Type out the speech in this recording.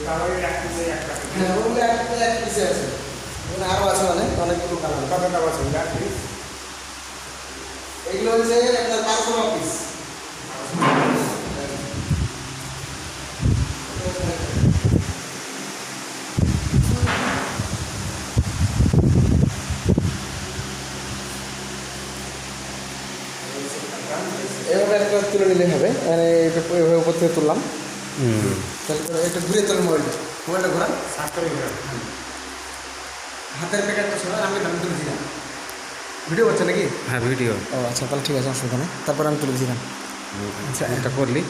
তারপরে এক পিসে একটা হ্যাঁ ওগুলো এক পিসে আছে, ওখানে আরও আছে অনেকগুলো কালার। কতটা বছর এক পিস এগুলো হচ্ছে আপনার 500 পিস। এভাবে একটা তুলে নিলে হবে, মানে এটা এভাবে উপর থেকে তুললাম, তাহলে করে এটা ঘুরে তোলেন মোবাইলটা ঘোরান, সাত করে গ্রাম হাতের প্যাকেটটা সরান, আমি দাম তুলে দিলাম। ভিডিও করছে নাকি? হ্যাঁ ভিডিও ও আচ্ছা, তাহলে ঠিক আছে, অসুবিধা নেই। তারপর আমি তুলে দিলাম। এটা করলি